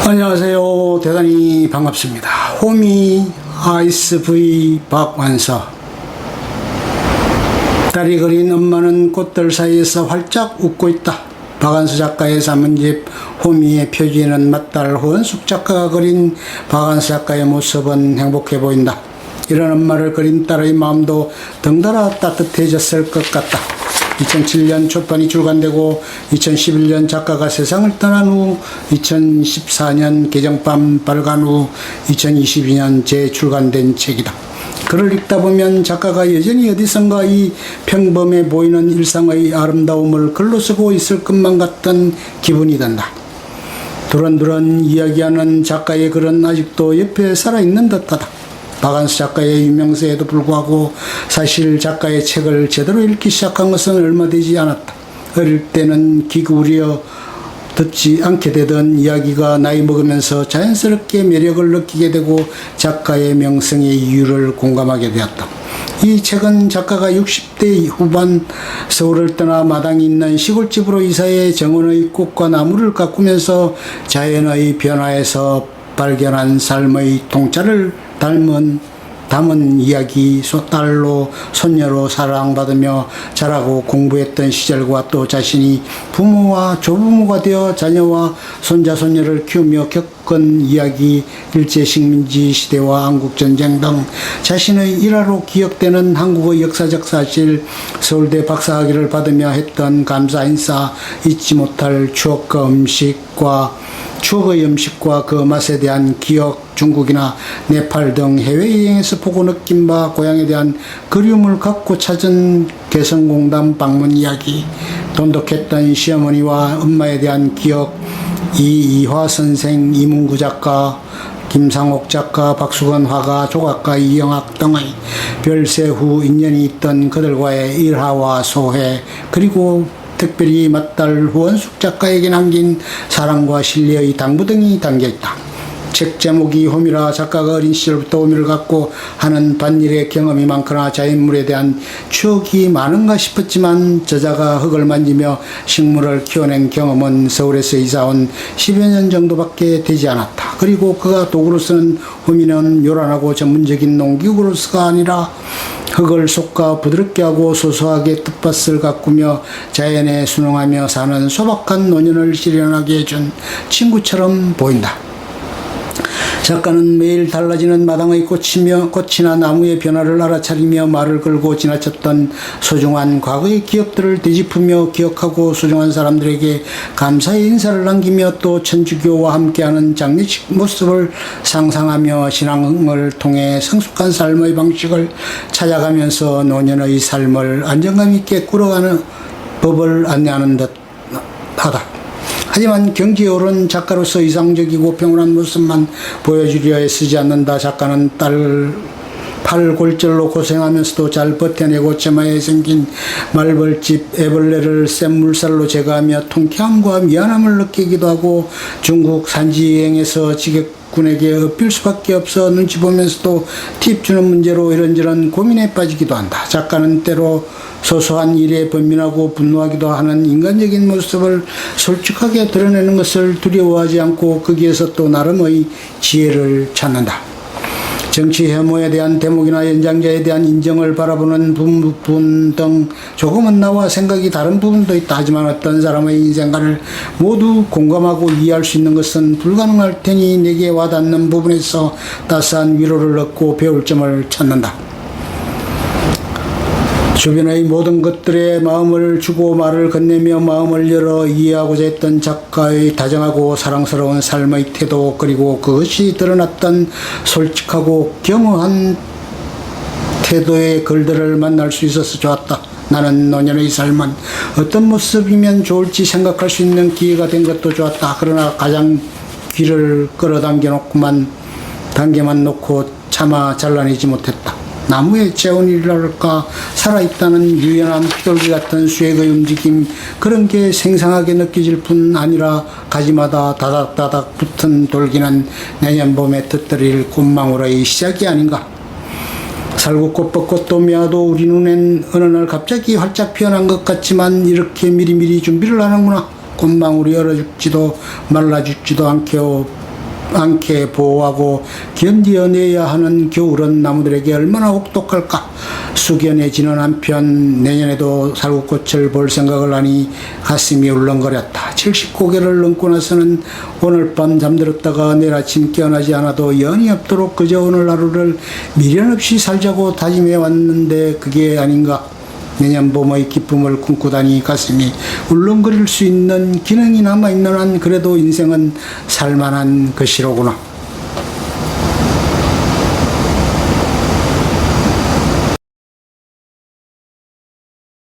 안녕하세요. 대단히 반갑습니다. 호미 아이스 V 박완서. 딸이 그린 엄마는 꽃들 사이에서 활짝 웃고 있다. 박완서 작가의 산문집 호미의 표지에는 맏딸 호은숙 작가가 그린 박완서 작가의 모습은 행복해 보인다. 이런 엄마를 그린 딸의 마음도 덩달아 따뜻해졌을 것 같다. 2007년 초판이 출간되고 2011년 작가가 세상을 떠난 후 2014년 개정판 발간 후 2022년 재출간된 책이다. 글을 읽다 보면 작가가 여전히 어디선가 이 평범해 보이는 일상의 아름다움을 글로 쓰고 있을 것만 같던 기분이 든다. 두런두런 이야기하는 작가의 글은 아직도 옆에 살아있는 듯하다. 박완서 작가의 유명세에도 불구하고 사실 작가의 책을 제대로 읽기 시작한 것은 얼마 되지 않았다. 어릴 때는 기울여 듣지 않게 되던 이야기가 나이 먹으면서 자연스럽게 매력을 느끼게 되고 작가의 명성의 이유를 공감하게 되었다. 이 책은 작가가 60대 후반 서울을 떠나 마당이 있는 시골집으로 이사해 정원의 꽃과 나무를 가꾸면서 자연의 변화에서 발견한 삶의 통찰을 담은 이야기. 딸로 손녀로 사랑받으며 자라고 공부했던 시절과 또 자신이 부모와 조부모가 되어 자녀와 손자 손녀를 키우며 겪은 이야기, 일제식민지 시대와 한국전쟁 등 자신의 일화로 기억되는 한국의 역사적 사실, 서울대 박사학위를 받으며 했던 감사 인사, 잊지 못할 추억의 음식과 그 맛에 대한 기억, 중국이나 네팔 등 해외여행에서 보고 느낀 바, 고향에 대한 그리움을 갖고 찾은 개성공단 방문 이야기, 돈독했던 시어머니와 엄마에 대한 기억, 이이화 선생, 이문구 작가, 김상옥 작가, 박수건 화가, 조각가 이영학 등의 별세 후 인연이 있던 그들과의 일화와 소회, 그리고 특별히 맏딸 호은숙 작가에게 남긴 사랑과 신뢰의 당부 등이 담겨있다. 책 제목이 호미라 작가가 어린 시절부터 호미를 갖고 하는 밭일의 경험이 많거나 자연물에 대한 추억이 많은가 싶었지만 저자가 흙을 만지며 식물을 키워낸 경험은 서울에서 이사온 10여 년 정도밖에 되지 않았다. 그리고 그가 도구로 쓰는 호미는 요란하고 전문적인 농기구로서가 아니라 흙을 솎아 부드럽게 하고 소소하게 텃밭을 가꾸며 자연에 순응하며 사는 소박한 노년을 실현하게 해준 친구처럼 보인다. 작가는 매일 달라지는 마당의 꽃이나 나무의 변화를 알아차리며 말을 걸고 지나쳤던 소중한 과거의 기억들을 되짚으며 기억하고 소중한 사람들에게 감사의 인사를 남기며 또 천주교와 함께하는 장례식 모습을 상상하며 신앙을 통해 성숙한 삶의 방식을 찾아가면서 노년의 삶을 안정감 있게 꾸려가는 법을 안내하는 듯하다. 하지만 경지에 오른 작가로서 이상적이고 평온한 모습만 보여주려 애쓰지 않는다. 작가는 팔골절로 고생하면서도 잘 버텨내고 처마에 생긴 말벌집 애벌레를 센 물살로 제거하며 통쾌함과 미안함을 느끼기도 하고 중국 산지 여행에서 지객군에게 엎일 수밖에 없어 눈치 보면서도 팁 주는 문제로 이런저런 고민에 빠지기도 한다. 작가는 때로 소소한 일에 번민하고 분노하기도 하는 인간적인 모습을 솔직하게 드러내는 것을 두려워하지 않고 거기에서 또 나름의 지혜를 찾는다. 정치 혐오에 대한 대목이나 연장자에 대한 인정을 바라보는 부분 등 조금은 나와 생각이 다른 부분도 있다. 하지만 어떤 사람의 인생관을 모두 공감하고 이해할 수 있는 것은 불가능할 테니 내게 와닿는 부분에서 따스한 위로를 얻고 배울 점을 찾는다. 주변의 모든 것들에 마음을 주고 말을 건네며 마음을 열어 이해하고자 했던 작가의 다정하고 사랑스러운 삶의 태도, 그리고 그것이 드러났던 솔직하고 겸허한 태도의 글들을 만날 수 있어서 좋았다. 나는 노년의 삶은 어떤 모습이면 좋을지 생각할 수 있는 기회가 된 것도 좋았다. 그러나 가장 귀를 끌어당겨만 놓고 차마 잘라내지 못했다. 나무의 재혼이랄까, 살아있다는 유연한 피돌기 같은 수액의 움직임, 그런 게 생생하게 느껴질 뿐 아니라 가지마다 다닥다닥 붙은 돌기는 내년 봄에 터뜨릴 꽃망울의 시작이 아닌가. 살구꽃, 벚꽃도 미화도 우리 눈엔 어느 날 갑자기 활짝 피어난 것 같지만 이렇게 미리미리 준비를 하는구나. 꽃망울이 얼어 죽지도 말라 죽지도 않게 않게 보호하고 견디어내야 하는 겨울은 나무들에게 얼마나 혹독할까. 숙연해지는 한편 내년에도 살구꽃을 볼 생각을 하니 가슴이 울렁거렸다. 70고개를 넘고 나서는 오늘 밤 잠들었다가 내일 아침 깨어나지 않아도 연이 없도록 그저 오늘 하루를 미련 없이 살자고 다짐해 왔는데 그게 아닌가. 내년 봄의 기쁨을 꿈꾸다니 가슴이 울렁거릴 수 있는 기능이 남아있는 한 그래도 인생은 살만한 것이로구나.